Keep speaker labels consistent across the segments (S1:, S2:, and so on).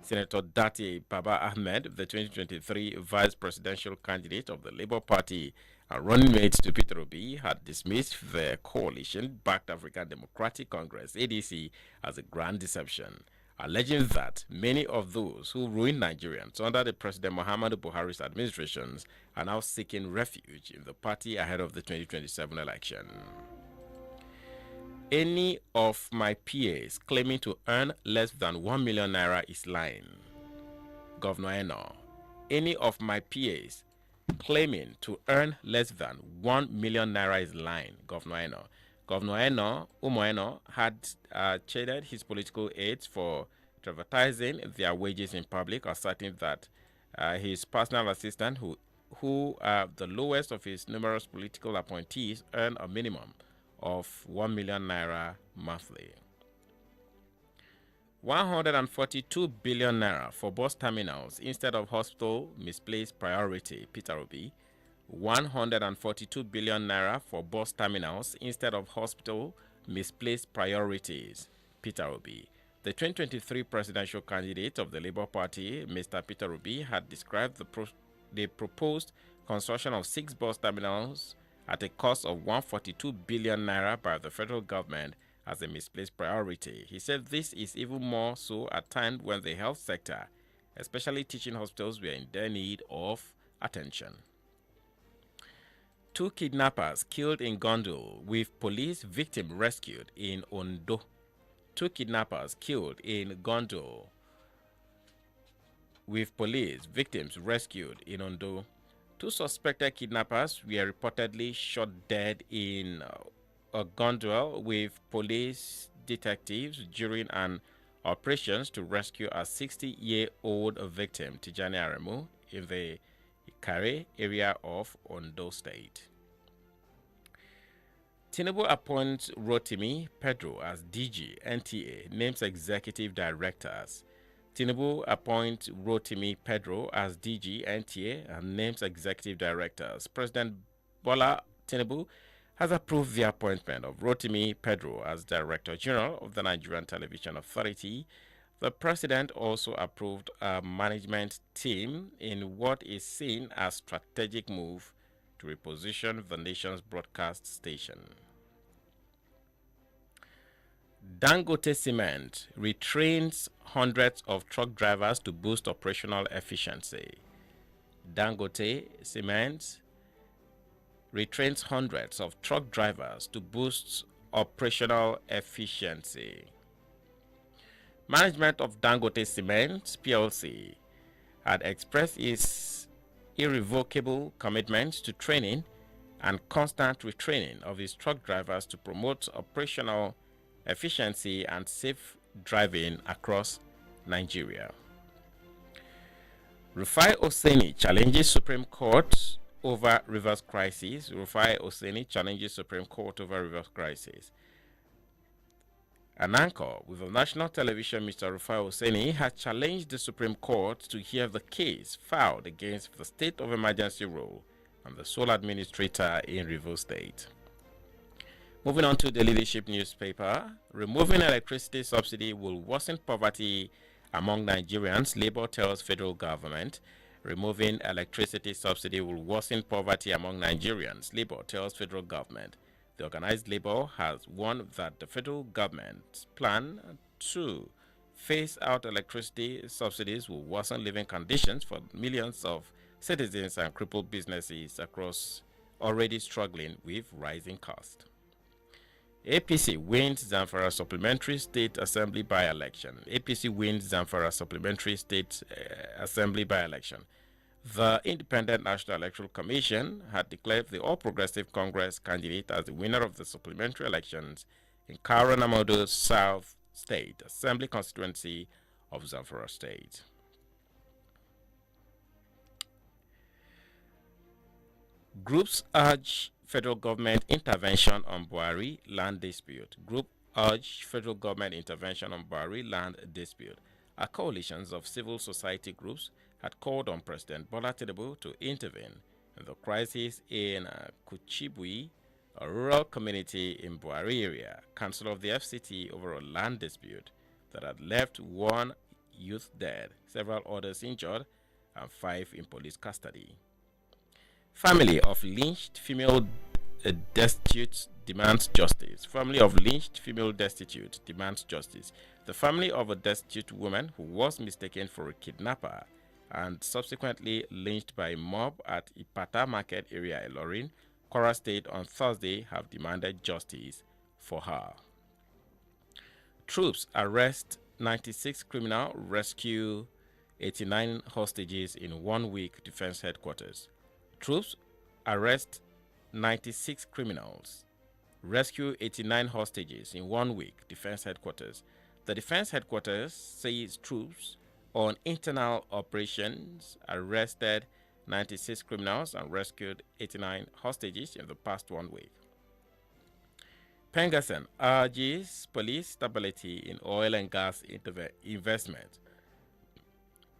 S1: Senator Dati Baba Ahmed, the 2023 vice presidential candidate of the Labour Party and running mate to Peter Obi, had dismissed the coalition-backed African Democratic Congress (ADC) as a grand deception, alleging that many of those who ruined Nigerians under the President Muhammadu Buhari's administrations are now seeking refuge in the party ahead of the 2027 election. Any of my PAs claiming to earn less than 1 million naira is lying. Governor Eno. Any of my PAs claiming to earn less than 1 million naira is lying. Governor Eno. Governor Eno, Umo Eno, had chided his political aides for advertising their wages in public, asserting that his personal assistant, who the lowest of his numerous political appointees, earn a minimum of 1 million naira monthly. 142 billion naira for bus terminals instead of hospital, misplaced priority, Peter Obi. 142 billion naira for bus terminals instead of hospital, misplaced priorities, Peter Obi. The 2023 presidential candidate of the Labour Party, Mr. Peter Obi, had described the proposed construction of 6 bus terminals at a cost of 142 billion naira by the federal government as a misplaced priority. He said this is even more so at time when the health sector, especially teaching hospitals, were in their need of attention. 2 kidnappers killed in Gondol with police victim rescued in Ondo. 2 kidnappers killed in Gondol with police victims rescued in Ondo. 2 suspected kidnappers were reportedly shot dead in a Gondol with police detectives during an operations to rescue a 60-year-old victim, Tijani Aremu, in the Ikare area of Ondo State. Tinubu appoints Rotimi Pedro as DG, NTA, names executive directors. Tinubu appoints Rotimi Pedro as DG, NTA, and names executive directors. President Bola Tinubu has approved the appointment of Rotimi Pedro as Director General of the Nigerian Television Authority. The president also approved a management team in what is seen as strategic move to reposition the nation's broadcast station. Dangote Cement retrains hundreds of truck drivers to boost operational efficiency. Dangote Cement retrains hundreds of truck drivers to boost operational efficiency. Management of Dangote Cement PLC had expressed its irrevocable commitment to training and constant retraining of its truck drivers to promote operational efficiency and safe driving across Nigeria. Rufai Oseni challenges Supreme Court over Rivers crisis. Rufai Oseni challenges Supreme Court over Rivers crisis. An anchor with the national television, Mr. Rufai Oseni, has challenged the Supreme Court to hear the case filed against the state of emergency rule and the sole administrator in Rivers State. Moving on to the leadership newspaper, removing electricity subsidy will worsen poverty among Nigerians, Labour tells federal government. Removing electricity subsidy will worsen poverty among Nigerians, Labour tells federal government. The organized Labour has warned that the federal government's plan to phase out electricity subsidies will worsen living conditions for millions of citizens and cripple businesses across already struggling with rising costs. APC wins Zamfara Supplementary State Assembly by-election. APC wins Zamfara Supplementary State Assembly by-election. The Independent National Electoral Commission had declared the All Progressive Congress candidate as the winner of the supplementary elections in Kaura Namodo South State Assembly constituency of Zamfara State. Groups urge federal government intervention on Buhari land dispute. Group urge federal government intervention on Buhari land dispute. A coalitions of civil society groups had called on President Bola Tinubu to intervene in the crisis in Kuchibui, a rural community in Buhari area, council of the FCT over a land dispute that had left 1 youth dead, several others injured, and 5 in police custody. Family of lynched female destitute demands justice. Family of lynched female destitute demands justice. The family of a destitute woman who was mistaken for a kidnapper and subsequently lynched by a mob at Ipata Market area, Ilorin, Kwara State, on Thursday have demanded justice for her. Troops arrest 96 criminal, rescue 89 hostages in 1 week, Defense Headquarters. Troops arrest 96 criminals, rescue 89 hostages in 1 week, Defense Headquarters. The Defense Headquarters says troops on internal operations arrested 96 criminals and rescued 89 hostages in the past 1 week. Pengassan urges police stability in oil and gas investment.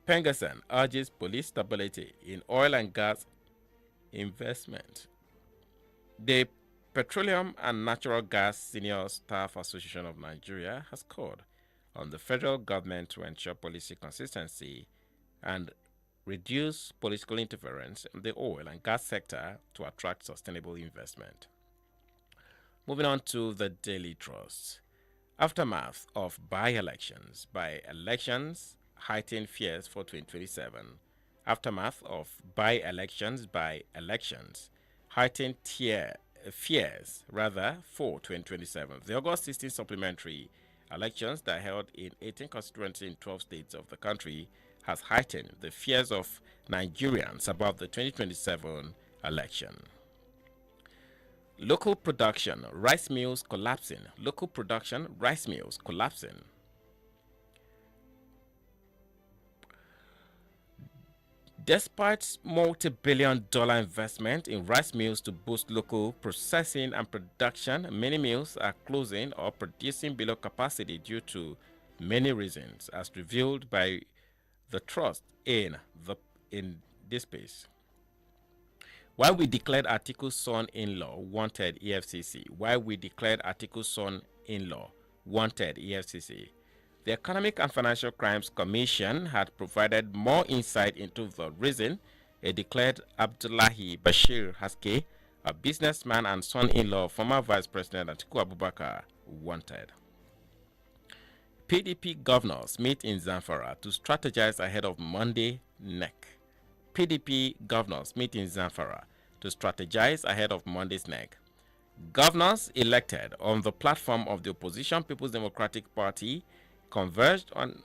S1: Pengassan urges police stability in oil and gas investment. The Petroleum and Natural Gas Senior Staff Association of Nigeria has called on the federal government to ensure policy consistency and reduce political interference in the oil and gas sector to attract sustainable investment. Moving on to the Daily Trust. Aftermath of by-elections. By-elections heighten fears for 2027. Aftermath of by-elections heighten fears for 2027. The August 16 supplementary elections that held in 18 constituencies in 12 states of the country has heightened the fears of Nigerians about the 2027 election. Local production, rice mills collapsing. Local production, rice mills collapsing. Despite multi-billion-dollar investment in rice mills to boost local processing and production, many mills are closing or producing below capacity due to many reasons, as revealed by the trust in this space. Why we declared Article son-in-law wanted EFCC. Why we declared Article son-in-law wanted EFCC. The Economic and Financial Crimes Commission had provided more insight into the reason it declared Abdullahi Bashir Haske, a businessman and son-in-law of former Vice President Atiku Abubakar, wanted. PDP governors meet in Zamfara to strategize ahead of Monday NEC. PDP governors meet in Zamfara to strategize ahead of Monday's NEC. Governors elected on the platform of the opposition People's Democratic Party converged on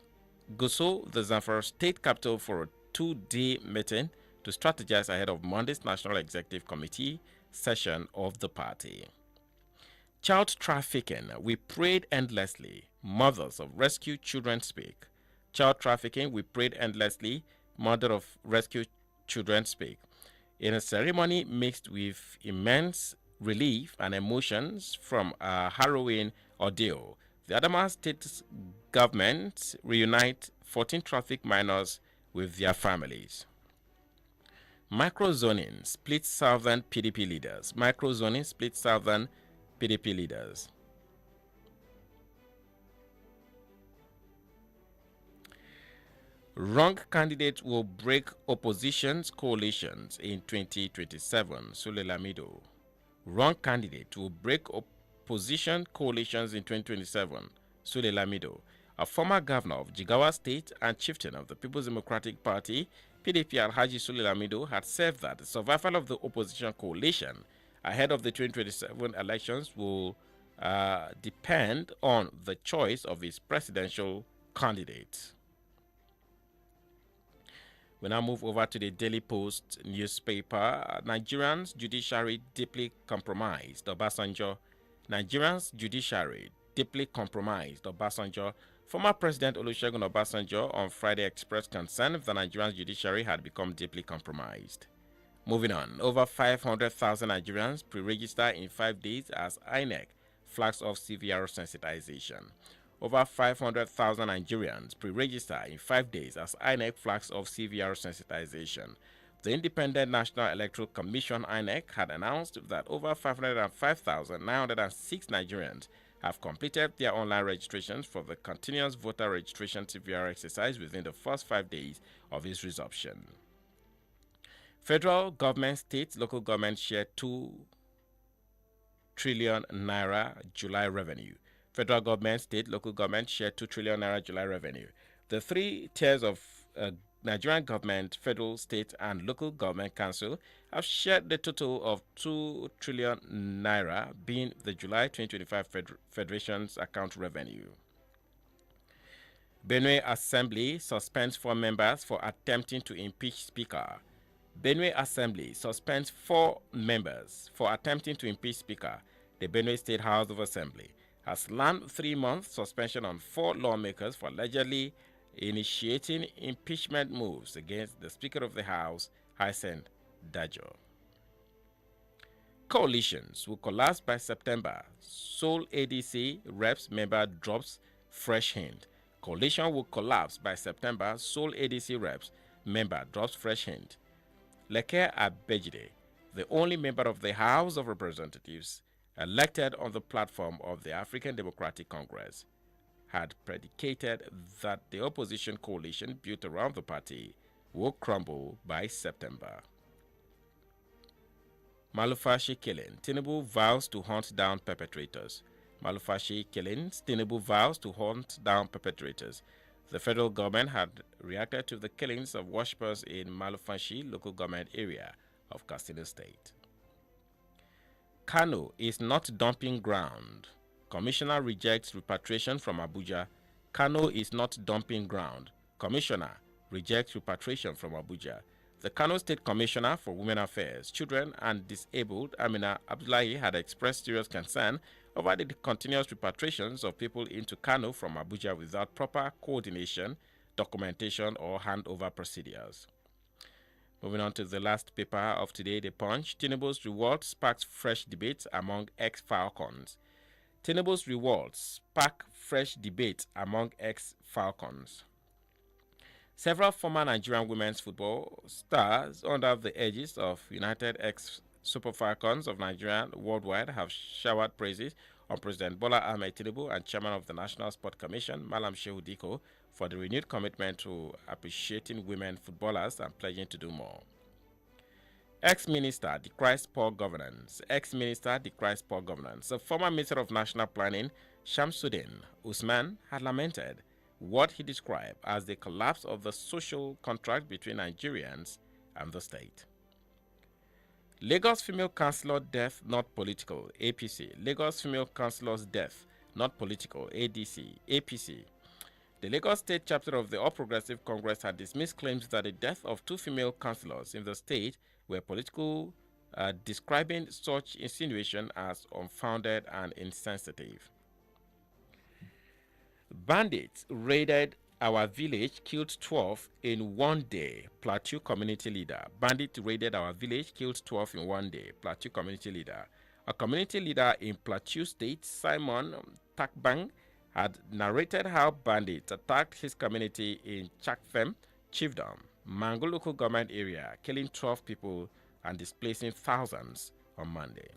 S1: Gusau, the Zamfara state capital, for a 2-day meeting to strategize ahead of Monday's National Executive Committee session of the party. Child trafficking, we prayed endlessly. Mothers of rescued children speak. Child trafficking, we prayed endlessly. Mother of rescued children speak. In a ceremony mixed with immense relief and emotions from a harrowing ordeal, the Adamawa State government reunite 14 trafficked minors with their families. Microzoning splits Southern PDP leaders. Microzoning splits Southern PDP leaders. Wrong candidate will break opposition's coalitions in 2027, Sule Lamido. Wrong candidate will break opposition coalitions in 2027, Sule Lamido. A former governor of Jigawa State and chieftain of the People's Democratic Party, PDP Alhaji Sule Lamido, had said that the survival of the opposition coalition ahead of the 2027 elections will depend on the choice of his presidential candidate. We now move over to the Daily Post newspaper. Nigerians' judiciary deeply compromised. Obasanjo. Nigerians' judiciary deeply compromised. Obasanjo. Former President Olusegun Obasanjo on Friday expressed concern if the Nigerian judiciary had become deeply compromised. Moving on, over 500,000 Nigerians pre-register in 5 days as INEC flags off CVR sensitization. Over 500,000 Nigerians pre-register in 5 days as INEC flags off CVR sensitization. The Independent National Electoral Commission INEC had announced that over 505,906 Nigerians have completed their online registrations for the continuous voter registration TVR exercise within the first 5 days of its resumption. Federal government, state, local government share 2 trillion naira July revenue. Federal government, state, local government share 2 trillion naira July revenue. The three tiers of Nigerian government, federal, state, and local government council have shared the total of 2 trillion naira, being the July 2025 Federation's account revenue. Benue Assembly suspends 4 members for attempting to impeach Speaker. Benue Assembly suspends 4 members for attempting to impeach Speaker. The Benue State House of Assembly has slammed 3-month suspension on 4 lawmakers for allegedly initiating impeachment moves against the Speaker of the House, Hyacinth Dajo. Coalitions will collapse by September. Sole ADC reps member drops fresh hint. Coalition will collapse by September. Sole ADC reps member drops fresh hint. Leke Abejide, the only member of the House of Representatives elected on the platform of the African Democratic Congress, had predicated that the opposition coalition built around the party will crumble by September. Malufashi killing. Tinubu vows to hunt down perpetrators. Malufashi killings. Tinubu vows to hunt down perpetrators. The federal government had reacted to the killings of worshippers in Malufashi local government area of Katsina State. Kano is not dumping ground. Commissioner rejects repatriation from Abuja. Kano is not dumping ground. Commissioner rejects repatriation from Abuja. The Kano State Commissioner for Women Affairs, Children and Disabled, Amina Abdullahi, had expressed serious concern over the continuous repatriations of people into Kano from Abuja without proper coordination, documentation, or handover procedures. Moving on to the last paper of today, The Punch. Tinubu's reward sparks fresh debate among ex-Falcons. Tinubu's rewards spark fresh debate among ex-Falcons. Several former Nigerian women's football stars under the aegis of United ex-Super Falcons of Nigeria worldwide have showered praises on President Bola Ahmed Tinubu and Chairman of the National Sport Commission, Malam Shehu Diko, for the renewed commitment to appreciating women footballers and pledging to do more. Ex-Minister decries poor governance. Ex-Minister decries poor governance. The former Minister of National Planning, Shamsuddin Usman, had lamented what he described as the collapse of the social contract between Nigerians and the state. Lagos female councillor death not political, APC. Lagos female councillor's death not political, ADC, APC. The Lagos State chapter of the All Progressive Congress had dismissed claims that the death of 2 female councillors in the state were political, describing such insinuation as unfounded and insensitive. Bandits raided our village, killed 12 in one day, Plateau community leader. Bandits raided our village, killed 12 in one day, Plateau community leader. A community leader in Plateau State, Simon Takbang, had narrated how bandits attacked his community in Chakfem, Chiefdom, Mango local government area, killing 12 people and displacing thousands on Monday.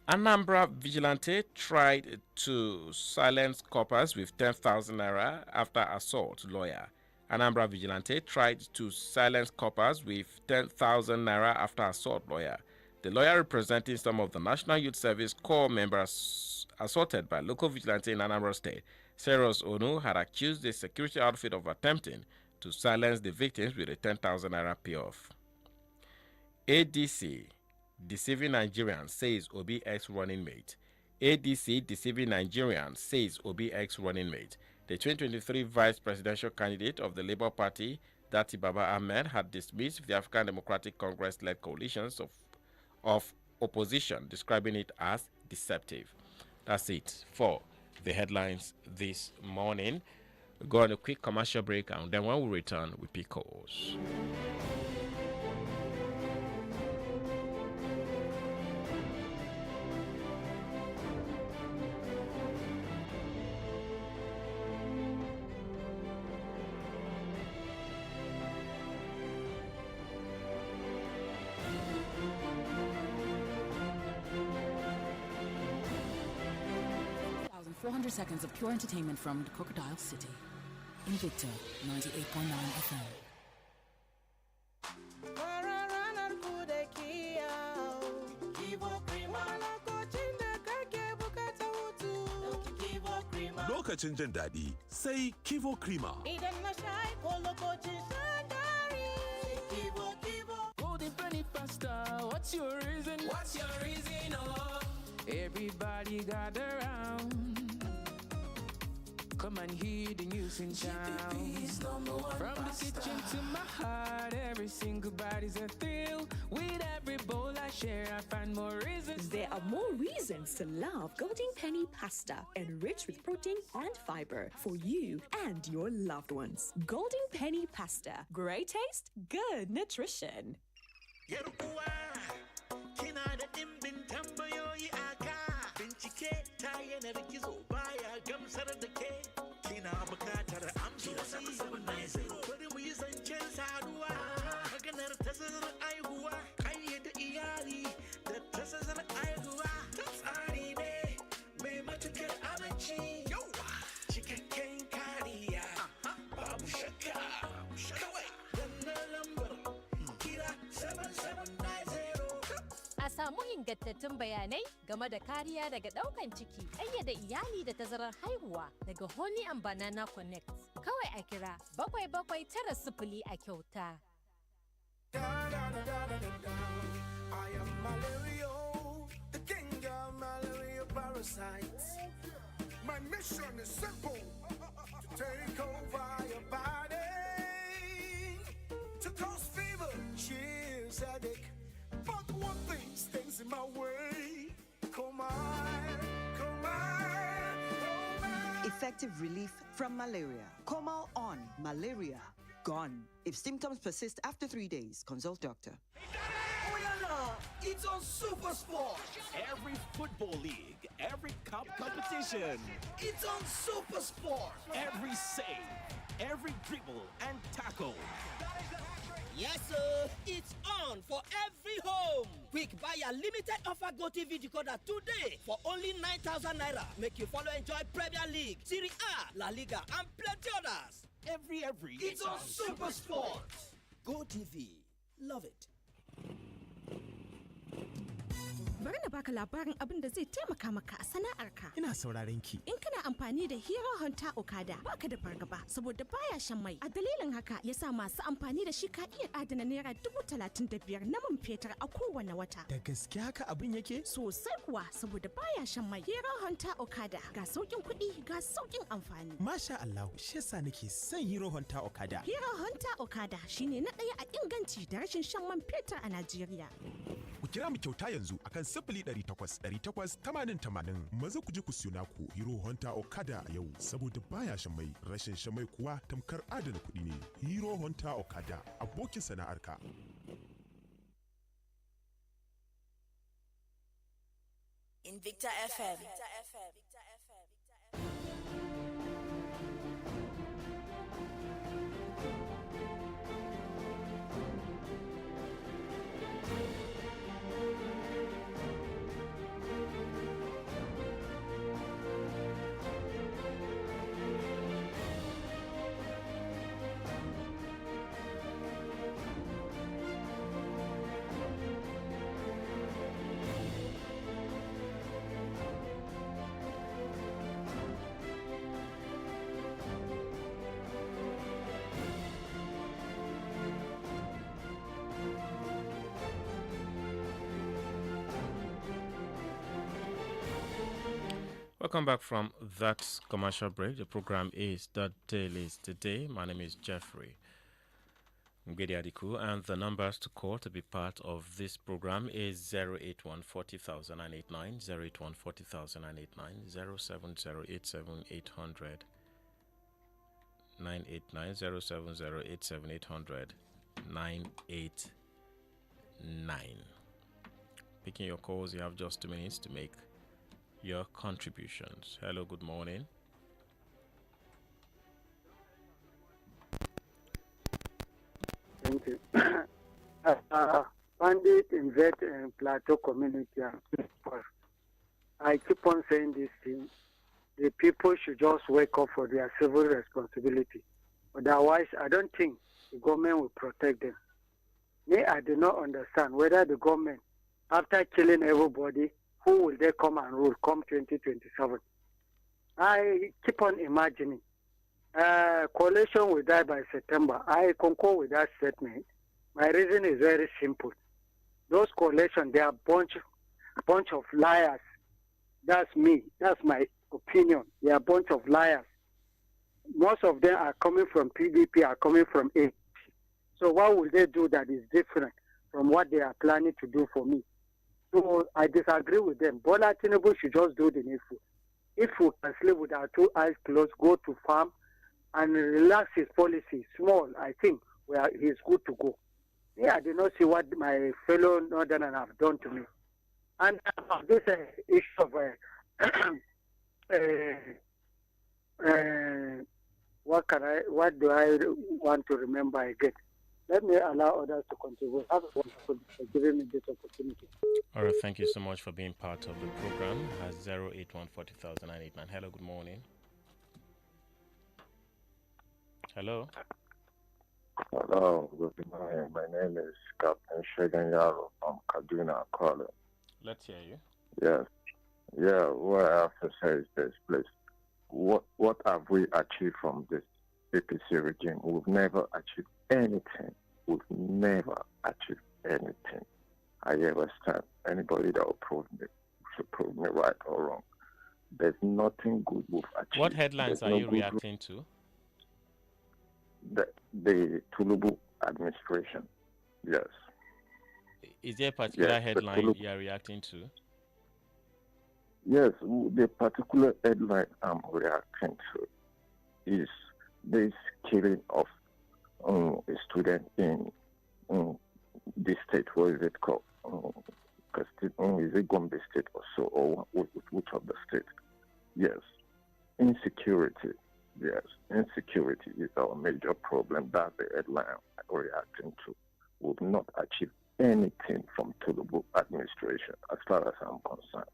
S1: Anambra vigilante tried to silence coppers with 10,000 naira after assault, lawyer. Anambra vigilante tried to silence coppers with 10,000 naira after assault, lawyer. The lawyer representing some of the National Youth Service Corps members assaulted by local vigilante in Anambra State, Seros Onu, had accused the security outfit of attempting to silence the victims with a 10,000 naira payoff. ADC deceiving Nigerians, says Obi X running mate. ADC deceiving Nigerians, says Obi X running mate. The 2023 vice presidential candidate of the Labour Party, Dati Baba Ahmed, had dismissed the African Democratic Congress-led coalitions of opposition, describing it as deceptive. That's it for the headlines this morning. We'll go on a quick commercial break, and then when we return, we pick calls.
S2: 400 seconds of pure entertainment from the Crocodile City. Invicta 98.9 FM.
S3: Lokacin jin daɗi sai Kivo Krima.
S4: Idan na sha ko lokacin shan dari. Kivo.
S5: Golden penny pasta, what's your reason?
S6: What's your reason, oh?
S5: Everybody gather round. Come and hear the news in town. From the kitchen to my heart, every single body's a thrill. With every bowl I share, I find more reasons.
S7: There are more reasons to love Golden Penny pasta, enriched with protein and fiber for you and your loved ones. Golden Penny pasta, great taste, good nutrition.
S8: Kina bukatar amsoshi bari mu yi zancen saduwa maganar tazarar aihuwa kayyade iyali da tazarar aihuwa ta tsari ne mai matukar aminci yawa cikakken kariya babu shakka kawai danna lambar kira 7790
S9: a samu ingantattun bayanai game da kariya daga ɗaukan ciki, ƙayyade iyali da tazarar haihuwa daga Honey and Banana Connect. Kawai a kira 779 a kyauta.
S8: I am malaria, the king of malaria parasites. My mission is simple, to take over your body, to cause fever, chills, headache. But one thing stands in my way. Come on.
S10: Effective relief from malaria. Comal on. Malaria gone. If symptoms persist after 3 days, consult doctor.
S8: It's on Super Sport.
S11: Every football league, every cup competition.
S8: It's on Super Sport.
S11: Every save, every dribble and tackle.
S4: Yes, sir. It's on for every home. Quick, buy a limited offer GoTV decoder today for only 9,000 naira. Make you follow enjoy Premier League, Serie A, La Liga, and plenty others.
S11: Every.
S4: It's on Super Sport. GoTV. Love it.
S12: Bari na baka labarin abin da zai taimaka maka a sana'arka.
S13: Ina sauraron ki.
S12: In kana amfani da Hero Hunter Okada, baka da fargaba saboda baya shan mai. A dalilin haka yasa masu amfani da shi ka iya adana naira 35,000 na man fetur a kowane wata.
S13: Da gaske haka abin yake?
S12: Sosai kuwa saboda baya shan mai. Hero Hunter Okada ga saukin kuɗi ga saukin amfani.
S13: Masha Allah, shi yasa nake son Hero Hunter Okada.
S12: Hero Hunter Okada shine na ɗaya a inganci da rashin shan man fetur a Najeriya.
S3: Ku kira mu kyauta yanzu akan 0800-880-80. Maza ku je ku siyo naku Hero Hunter Okada a yau saboda baya shan mai. Rashin shan mai kuwa tamkar adana kuɗi ne. Hero Hunter Okada, abokin sana'arka.
S14: Invicta FM.
S1: Welcome back from that commercial break. The program is The Dailies Today. My name is Jeffery Ngwediadiku, and the numbers to call to be part of this program is 081 40089, 081 40089, 07087 989, 07087 989. Picking your calls, you have just 2 minutes to make your contributions. Hello, good morning.
S15: Thank you. Bandit in Vet and Plateau community. I keep on saying this thing. the people should just wake up for their civil responsibility. Otherwise, I don't think the government will protect them. Me, I do not understand whether the government, after killing everybody, who will they come and rule come 2027? I keep on imagining. Coalition will die by September. I concur with that statement. My reason is very simple. Those coalitions, they are bunch of liars. That's me. That's my opinion. They are a bunch of liars. Most of them are coming from PDP, are coming from A. So what will they do that is different from what they are planning to do for me? So I disagree with them. Bola Tinubu should just do the needful. If we can sleep with our two eyes closed, go to farm and relax his policy small, I think he's good to go. Yeah, I did not see what my fellow Northerners have done to me. And this issue of what do I want to remember again? Let me allow others to contribute. Have a wonderful day for giving me this opportunity.
S1: All right, thank you so much for being part of the program. Has 081400989. Hello, good morning. Hello.
S16: Hello, good morning. My name is Captain Shegan Yaro from Kaduna, calling.
S1: Let's hear you.
S16: Yes. Yeah, what I have to say is this, please. What have we achieved from this APC regime? We've never achieved anything. We've never achieved anything. I ever stand. Anybody that will prove me should prove me right or wrong. There's nothing good we've achieved.
S1: What headlines are you reacting to?
S16: The Tulubu administration. Yes.
S1: Is there a particular headline you are reacting to?
S16: Yes, the particular headline I'm reacting to is this killing of a student in this state. What is it called? Is it Gombe State or so, or which of the state? Yes. Insecurity. Yes. Insecurity is our major problem. That's the headline I'm reacting to. We've not achieved anything from Tulubu administration as far as I'm concerned.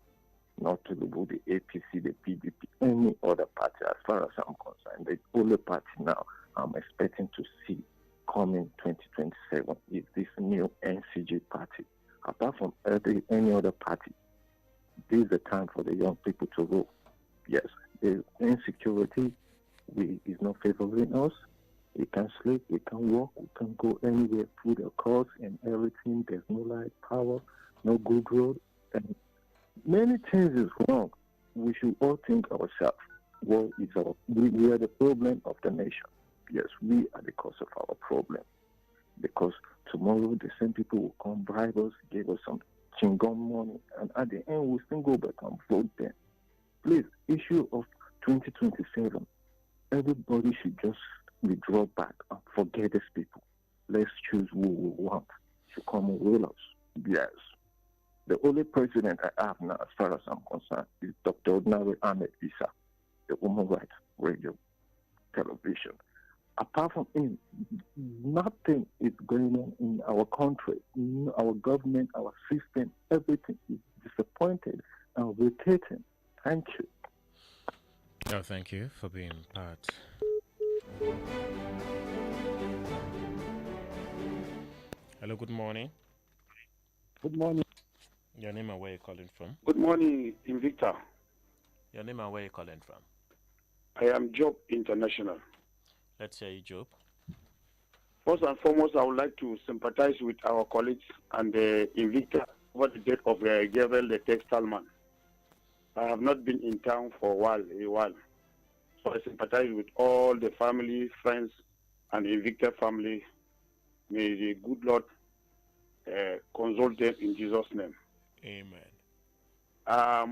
S16: Not Tulubu, the APC, the PDP, any other party as far as I'm concerned. The only party now I'm expecting to see coming 2027 is this new NCG party. Apart from any other party, this is the time for the young people to vote. Yes, the insecurity is not favoring us. We can sleep, we can walk, we can go anywhere through the cars and everything. There's no light, power, no good road, and many things is wrong. We should all think ourselves. What is we are the problem of the nation. Yes, we are the cause of our problem. Because tomorrow the same people will come bribe us, give us some chingom money, and at the end we'll still go back and vote them. Please, issue of 2027, everybody should just withdraw back and forget these people. Let's choose who we want to come and rule us. Yes. The only president I have now, as far as I'm concerned, is Dr. Ordinary Ahmed Issa, the Human Rights Radio Television. Apart from him, nothing is going on in our country, in our government, our system. Everything is disappointed and rotating. Thank you.
S1: Oh, thank you for being part. Hello, good morning.
S17: Good morning.
S1: Your name and where you're calling from?
S17: Good morning, Invicta.
S1: Your name and where you're calling from?
S17: I am Job International.
S1: Let's hear you, Job.
S17: First and foremost, I would like to sympathize with our colleagues and Invicta over the death of Gabriel, the textile man. I have not been in town for a while. So I sympathize with all the family, friends, and Invicta family. May the good Lord console them in Jesus' name.
S1: Amen.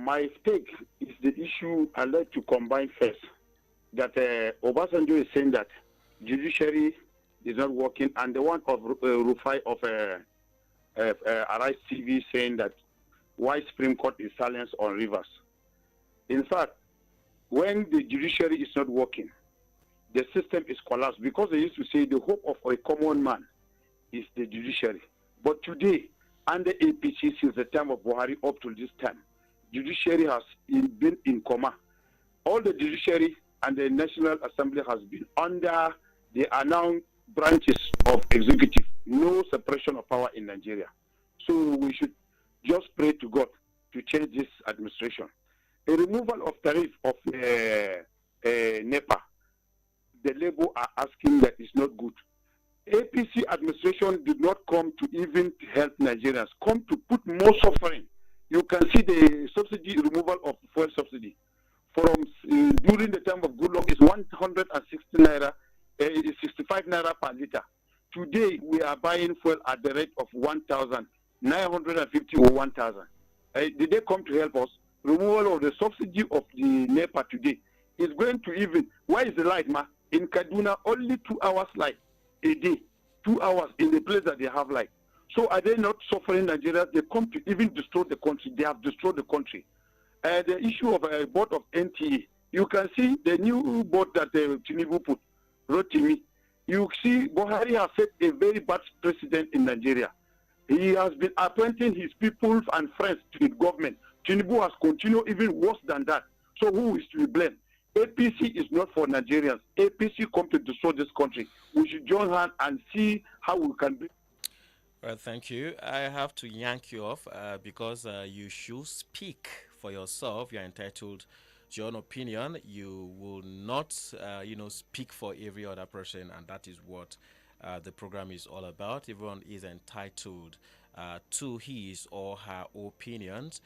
S17: My take is the issue I'd like to combine first. That Obasanjo is saying that judiciary is not working, and the one of Rufai of Arise TV saying that why Supreme Court is silent on rivers. In fact, when the judiciary is not working, the system is collapsed, because they used to say the hope of a common man is the judiciary. But today, under APC, since the time of Buhari up to this time, judiciary has been in coma. all the judiciary and the National Assembly has been under the announced branches of executive. No separation of power in Nigeria. So we should just pray to God to change this administration. A removal of tariff of NEPA, the Labour are asking that is not good. APC administration did not come to even help Nigerians, come to put more suffering. You can see the subsidy removal of fuel subsidy. From during the time of Goodluck is 160 naira, 65 naira per liter. Today we are buying fuel at the rate of 1,950 or 1,000. Did they come to help us? Removal of the subsidy of the NEPA today is going to even. Why is the light, ma? In Kaduna, only 2 hours light a day, 2 hours in the place that they have light. So are they not suffering Nigerians? They come to even destroy the country. They have destroyed the country. The issue of a board of NTA, you can see the new board that Tinubu put, wrote to me. You see, Buhari has set a very bad precedent in Nigeria. He has been appointing his people and friends to the government. Tinubu has continued even worse than that. So who is to be blamed? APC is not for Nigerians. APC come to destroy this country. We should join hands and see how we can be.
S1: Well, thank you. I have to yank you off because you should speak for yourself. You're entitled to your own opinion. You will not, speak for every other person, and that is what the program is all about. Everyone is entitled to his or her opinions.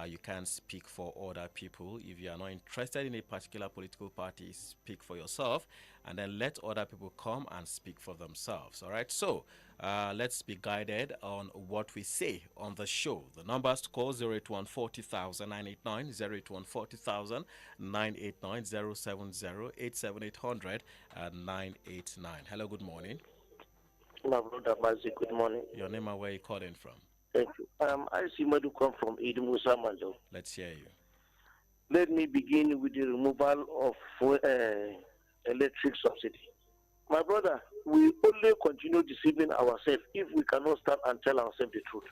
S1: You can't speak for other people. If you are not interested in a particular political party, speak for yourself, and then let other people come and speak for themselves. All right. So let's be guided on what we say on the show. The numbers to call 081 40,000 989, 081 40,000 989, 070 87800 989. Hello. Good morning.
S18: My brother Mazi, good morning.
S1: Your name and where you calling from?
S18: Thank you. I see Madu come from Musa Manjo.
S1: Let's hear you.
S18: Let me begin with the removal of electric subsidy. My brother, we only continue deceiving ourselves if we cannot stand and tell ourselves the truth.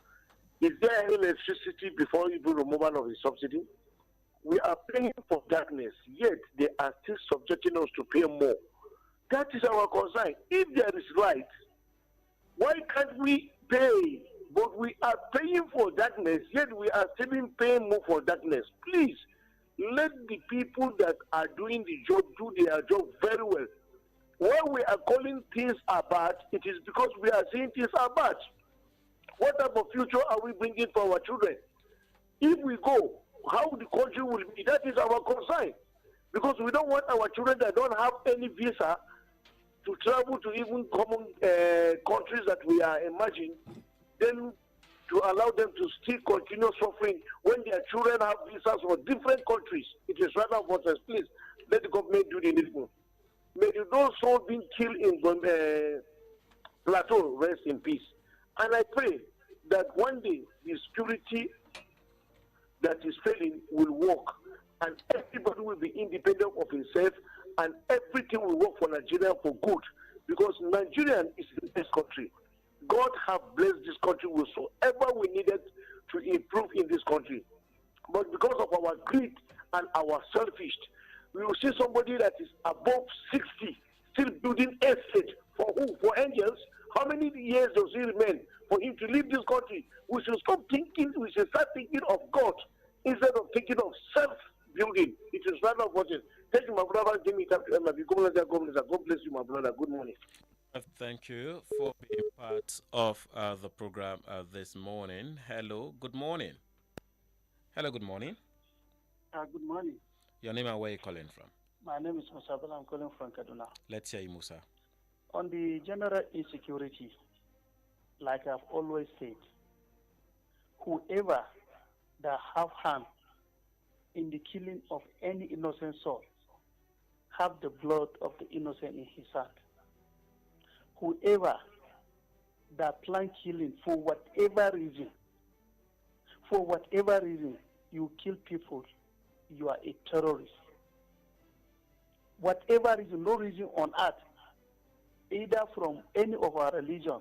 S18: Is there any electricity before even removal of the subsidy? We are paying for darkness, yet they are still subjecting us to pay more. That is our concern. If there is light, why can't we pay? But we are paying for darkness, yet we are still paying more for darkness. Please, let the people that are doing the job do their job very well. When we are calling things are bad, it is because we are saying things are bad. What type of future are we bringing for our children? If we go, how the country will be, that is our concern. Because we don't want our children that don't have any visa to travel to even common countries that we are imagining, then to allow them to still continue suffering when their children have visas for different countries. It is rather for us. Please, let the government do the needful. May those souls being killed in Plateau rest in peace. And I pray that one day the security that is failing will work and everybody will be independent of himself and everything will work for Nigeria for good. Because Nigeria is the best country. God have blessed this country with whatsoever we needed to improve in this country. But because of our greed and our selfish, we will see somebody that is above 60 still building estate for who? For angels. How many years does he remain for him to leave this country? We should stop thinking, we should start thinking of God instead of thinking of self-building. It is rather important. Thank you, my brother. Give me time to God bless you, my brother. Good morning.
S1: Thank you for being part of the program this morning. Hello, good morning. Hello, good morning.
S19: Good morning.
S1: Your name and where are you calling from?
S19: My name is Musa. I'm calling from Kaduna.
S1: Let's hear you, Musa.
S19: On the general insecurity, like I've always said, whoever that have hand in the killing of any innocent soul have the blood of the innocent in his hand. Whoever that plan killing for whatever reason, you kill people, you are a terrorist. Whatever reason, no reason on earth, either from any of our religion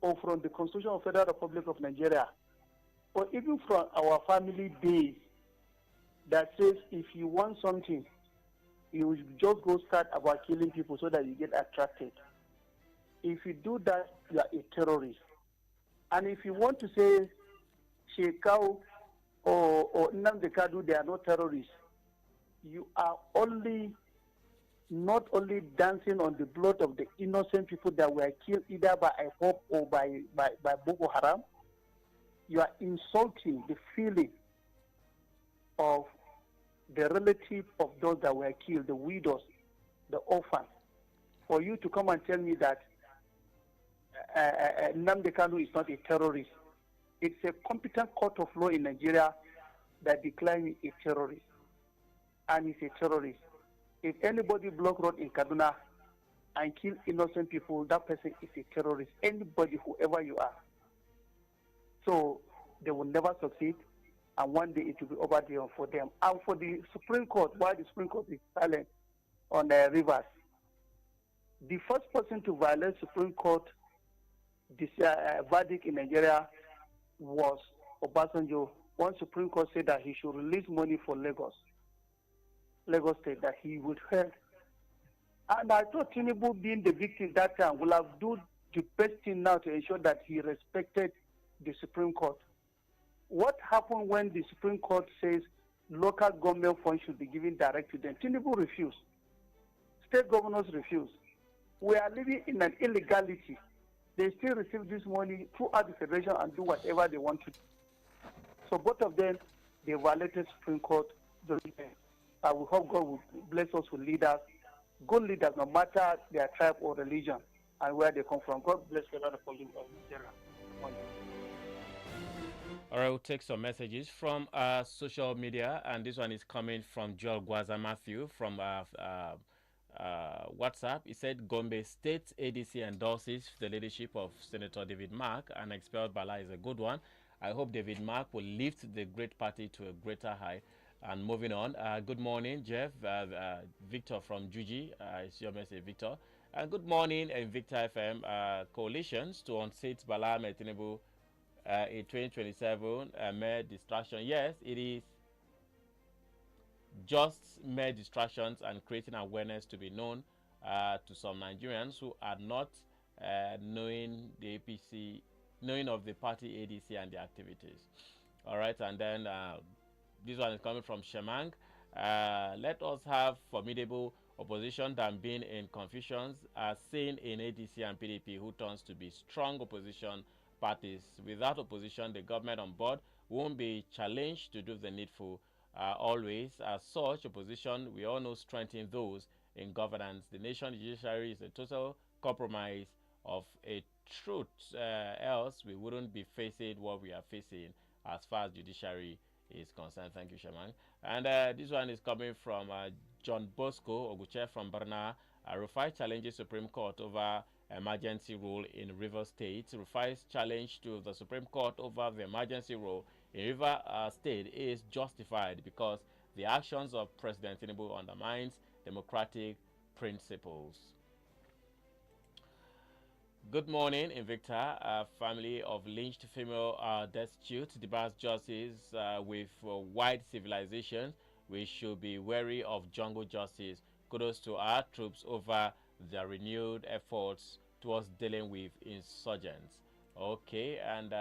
S19: or from the Constitution of Federal Republic of Nigeria, or even from our family days, that says if you want something, you just go start about killing people so that you get attracted. If you do that, you are a terrorist. And if you want to say Shekau or Nnamdi Kanu, they are not terrorists, you are only not only dancing on the blood of the innocent people that were killed either by IPOP or by Boko Haram, you are insulting the feeling of the relative of those that were killed, the widows, the orphans. For you to come and tell me that Nnamdi Kanu is not a terrorist, it's a competent court of law in Nigeria that declares him a terrorist. And he's a terrorist. If anybody block road in Kaduna and kill innocent people, that person is a terrorist. Anybody, whoever you are. So they will never succeed, and one day it will be over there for them. And for the Supreme Court, why the Supreme Court is silent on the rivers, the first person to violate Supreme Court this verdict in Nigeria was Obasanjo. One Supreme Court said that he should release money for Lagos State, that he would help. And I thought Tinubu, being the victim that time, will have done the best thing now to ensure that he respected the Supreme Court. What happened when the Supreme Court says local government funds should be given direct to them? Tinubu refused. State governors refused. We are living in an illegality. They still receive this money throughout the federation and do whatever they want to do. So both of them, they violated Supreme Court. I will hope God will bless us with leaders, good leaders, no matter their tribe or religion and where they come from. God bless everyone for you.
S1: All right, we'll take some messages from social media, and this one is coming from Joel Gwaza Matthew from WhatsApp. He said Gombe State ADC endorses the leadership of Senator David Mark, and expelled Bala is a good one. I hope David Mark will lift the great party to a greater height. And moving on, good morning, Jeff. Victor from Juji, it's your message, Victor. And good morning, Victor FM. Coalitions to unseat Bala Tinubu in 2027 mere distraction. Yes, it is just mere distractions and creating awareness to be known to some Nigerians who are not knowing the APC, knowing of the party ADC and the activities. All right, and then this one is coming from Shemang. Let us have formidable opposition than being in confusions, seen in ADC and PDP, who turns to be strong opposition parties. Without opposition, the government on board won't be challenged to do the needful. Always, as such, opposition, we all know, strengthen those in governance. The nation judiciary is a total compromise of a truth. Else, we wouldn't be facing what we are facing as far as judiciary is concerned. Thank you, Shaman. And this one is coming from John Bosco Oguche from Barna. Rufai challenges Supreme Court over emergency rule in River State. Rufai's challenge to the Supreme Court over the emergency rule in River State is justified because the actions of President Tinubu undermines democratic principles. Good morning, Invicta. Family of lynched female destitute debars justice with wide civilization. We should be wary of jungle justice. Kudos to our troops over their renewed efforts towards dealing with insurgents. Okay, and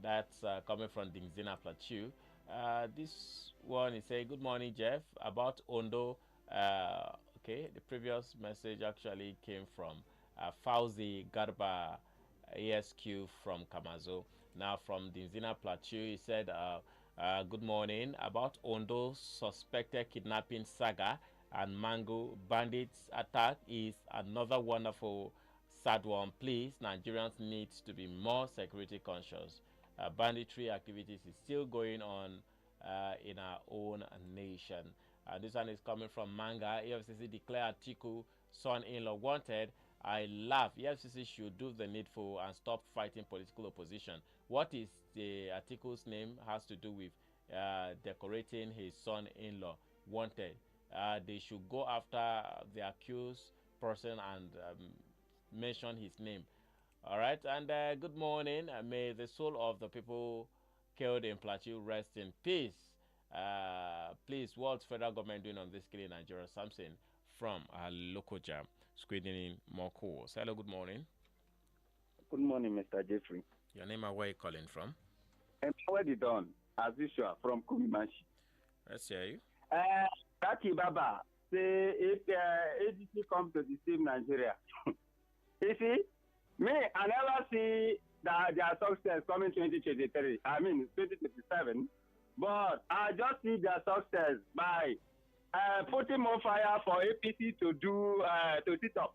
S1: that's coming from Dingzina Plateau. This one is saying, good morning, Jeff. About Ondo. Okay, the previous message actually came from Fauzi Garba ASQ from Kamazo. Now from Dinzina Plateau, he said, good morning. About Ondo suspected kidnapping saga and Mango bandits attack is another wonderful sad one. Please, Nigerians need to be more security conscious. Banditry activities is still going on in our own nation. This one is coming from Manga. EFCC declare Atiku son-in-law wanted. I laugh. EFCC should do the needful and stop fighting political opposition. What is the Atiku's name has to do with decorating his son-in-law wanted? They should go after the accused person and mention his name. All right, and good morning. May the soul of the people killed in Plateau rest in peace. Please, what's federal government doing on this killing Nigeria? Something from our local jam, squeezing in more calls. Hello, good morning.
S20: Good morning, Mr. Jeffrey.
S1: Your name and where you calling from?
S20: I'm already done, as usual, from Kumimashi.
S1: Let's hear you.
S20: Kaki Baba, say if ADC comes to deceive Nigeria, you see, me, I never see that their success coming 2023, I mean 2027, but I just see their success by putting more fire for APC to do, to sit up.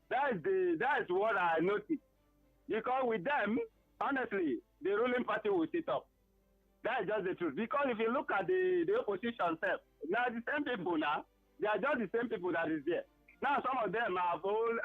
S20: That is what I noticed. Because with them, honestly, the ruling party will sit up. That is just the truth. Because if you look at the opposition self, now the same people now, they are just the same people that is there. Now some of them have whole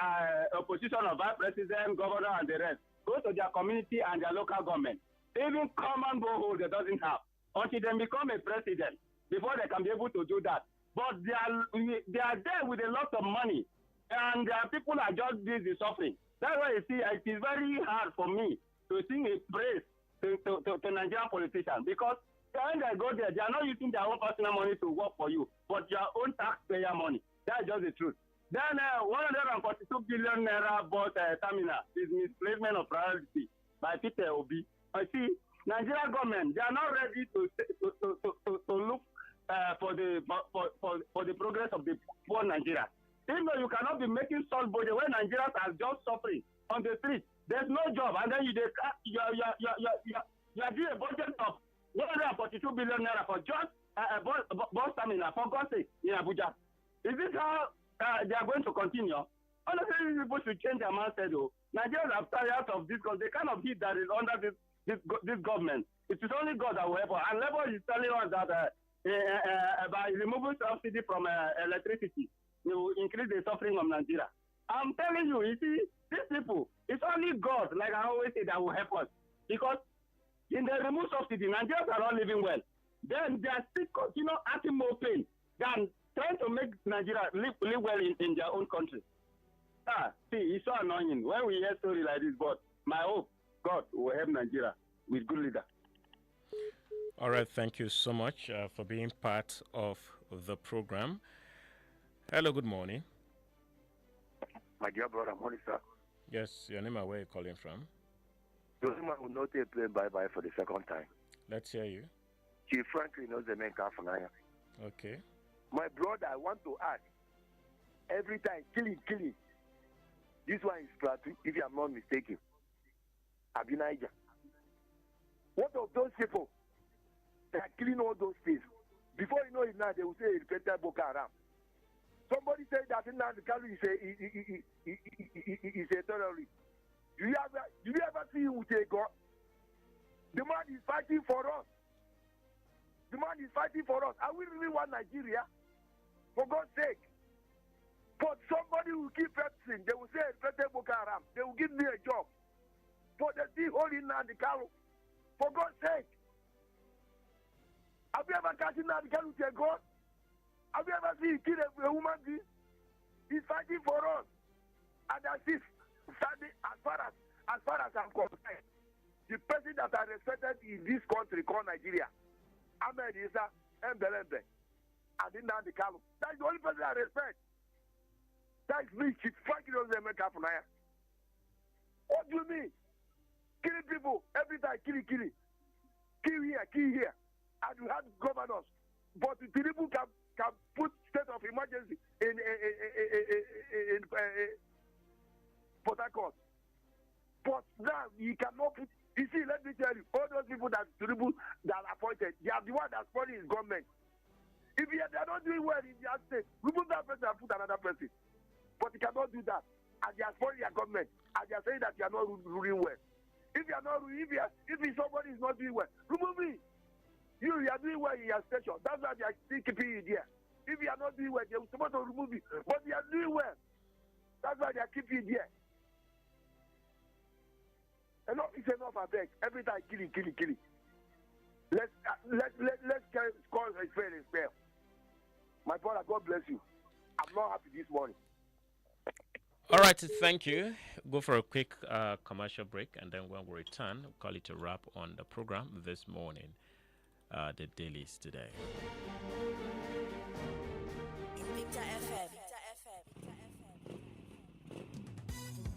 S20: opposition of vice president, governor, and the rest. Go to their community and their local government. Even common borehole they doesn't have. Until they become a president, before they can be able to do that. But they are there with a lot of money. And their people are just busy suffering. That's why you see it is very hard for me to sing a praise to Nigerian politicians, because when they go there, they are not using their own personal money to work for you, but your own taxpayer money. That's just the truth. Then 142 billion naira bought terminal is misplacement of priority by Peter Obi. I see Nigerian government, they are not ready to look for the progress of the poor Nigeria. Even though you cannot be making salt budget when Nigerians are just suffering on the street, there's no job, and then you are doing a budget of 142 billion naira for just bus terminal, for God's sake, in Abuja. Is this how they are going to continue? Honestly, people should change their mindset. Though Nigerians are tired of this, because the kind of heat that is under this government. It is only God that will help us. And Labour is telling us that by removing subsidy from electricity, we will increase the suffering of Nigeria. I'm telling you, you see, these people, it's only God, like I always say, that will help us. Because in the remove subsidy, Nigerians are not living well. Then they are still continue acting more pain than trying to make Nigeria live well in their own country. See, it's so annoying when we hear stories like this, but my hope, God will help Nigeria with good leader.
S1: All right, thank you so much for being part of the program. Hello, good morning.
S18: My dear brother, morning, sir.
S1: Yes, your name and where you calling from?
S18: Josima will not take play bye-bye for the second time.
S1: Let's hear you.
S18: Chief Frankly knows the man Kafanaya.
S1: Okay.
S18: My brother, I want to ask, every time, killing. This one is Plateau, if I'm not mistaken. Abinaija. What of those people that are killing all those things? Before you know it now, they will say it's better Boko Haram. Somebody said that Nnamdi Kanu is a terrorist. Do you ever see him with a gun? The man is fighting for us. The man is fighting for us. Are we really want Nigeria? For God's sake. But somebody will keep practicing. They will say it's better Boko Haram. They will give me a job. But they still holding Nnamdi Kanu. For God's sake. Have you ever catch Nnamdi Kanu with a gun? Have you ever seen him kill a woman being? He's fighting for us. And as if, sadly, as far as I'm concerned, the person that I respected in this country called Nigeria, Ahmed Isa Embelembe, and Nnamdi Kanu. That's the only person I respect. That is me, Chief Frankie America for Naya. What do you mean? Killing people every time, killing. Kill here. And you have governors. But the people can put state of emergency in Port Harcourt. But now you cannot put. You see, let me tell you, all those people that are appointed, they are the one that's spoiling his government. If they are not doing well in their state, remove that person and put another person. But you cannot do that. And they are spoiling their government. And they are saying that you are not ruling well. If you are not ruling, if somebody is not doing well, remove me. You are doing well in your station. That's why they are still keeping you there. If you are not doing well, they are supposed to remove you. But you are doing well. That's why they are keeping you there. Enough is enough, I beg. Every time killing. Let's call a spell. My brother, God bless you. I'm not happy this morning.
S1: All right, thank you. Go for a quick commercial break, and then when we return, we'll call it a wrap on the program this morning. the Dailies Today.
S14: Invicta FM.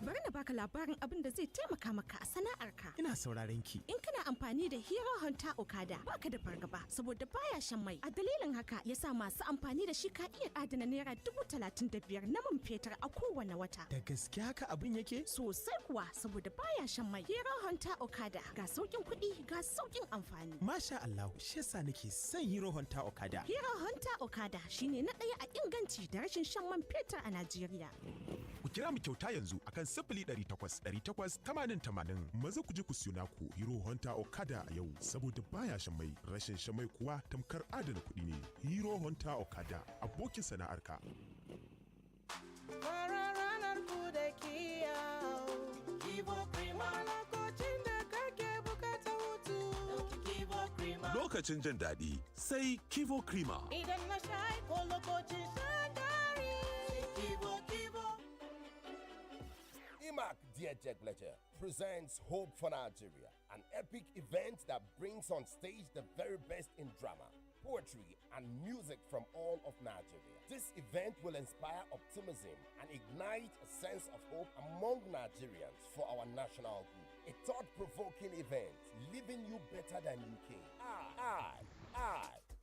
S12: Bari na baka labarin abin da zai taimaka maka a sana'arka.
S13: Ina sauraron ki.
S12: In kana amfani da Hero Hunter Okada baka da fargaba saboda baya shan mai. A dalilin haka yasa masu amfani da shi ka iya adana naira 35,000 na man fetur a kowane wata.
S13: Da gaske haka abin yake?
S12: Sosai kuwa saboda baya shan mai. Hero Hunter Okada ga saukin kuɗi ga saukin amfani.
S13: Masha Allah, shi yasa nake son Hero Hunter Okada.
S12: Hero Hunter Okada shine na ɗaya a inganci da rashin shan man fetur a Najeriya.
S3: Ku kira mu kyauta yanzu akan 0800-880-80. Maza ku je ku siyo naku Hero Hunter Okada a yau saboda baya shan mai. Rashin shan mai kuwa tamkar adana kuɗi ne. Hero Hunter Okada abokin sana'arka.
S21: Lokacin jin daɗi sai Kivo Krima.
S6: Idan na sha ko lokacin shan dari. Kivo.
S22: IMAC Dear Jegleje presents Hope for Nigeria, an epic event that brings on stage the very best in drama, poetry, and music from all of Nigeria. This event will inspire optimism and ignite a sense of hope among Nigerians for our national good. A thought-provoking event, leaving you better than you came. I,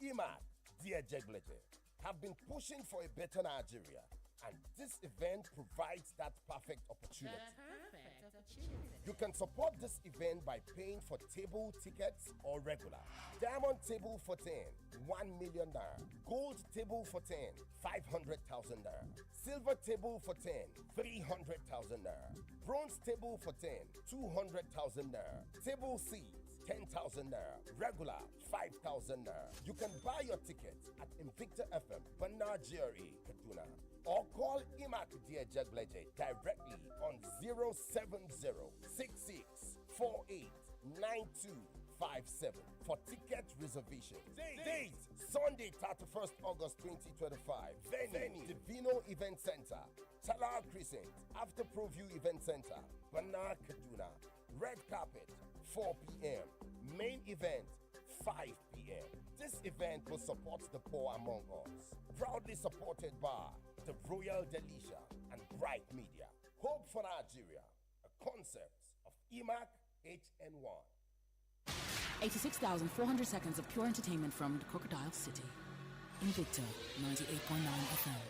S22: IMAC Dear Jegleje, have been pushing for a better Nigeria, and this event provides that perfect opportunity. You can support this event by paying for table tickets or regular. Diamond table for 10, 1 million naira. Gold table for 10, 500,000 naira. Silver table for 10, 300,000 naira. Bronze table for 10, 200,000 naira. Table seats, 10,000 naira. Regular, 5,000 naira. You can buy your tickets at Invicta FM, Banar GRA, Kaduna. Or call IMAC Dear Jegleje directly on 070-6648-9257 for ticket reservation. Date Sunday 31st August 2025. Venue Divino Event Center, Talar Crescent, After Proview Event Center, Banar Kaduna. Red carpet 4 p.m. Main event 5 p.m. This event will support the poor among us. Proudly supported by the Royal Delicia and Bright Media. Hope for Nigeria, a concept of IMAC HN1.
S2: 86,400 seconds of pure entertainment from the Crocodile City. Invicta 98.9 FM.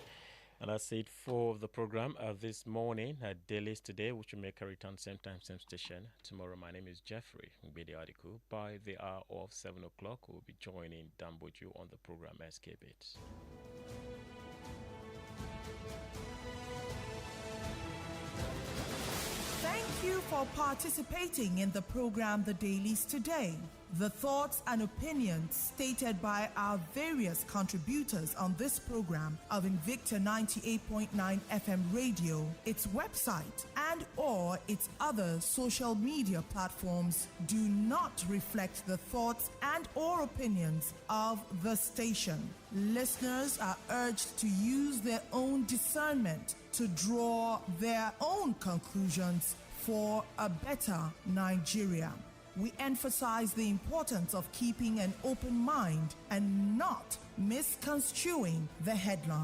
S1: And that's it for the program this morning at Dailies Today, which will make a return same time, same station. Tomorrow, my name is Jeffery. Be the article. By the hour of 7 o'clock, we'll be joining Damboju on the program Escape It.
S23: Thank you for participating in the program The Dailies Today. The thoughts and opinions stated by our various contributors on this program of Invicta 98.9 FM radio, its website, and or its other social media platforms do not reflect the thoughts and or opinions of the station. Listeners are urged to use their own discernment to draw their own conclusions for a better Nigeria. We emphasize the importance of keeping an open mind and not misconstruing the headline.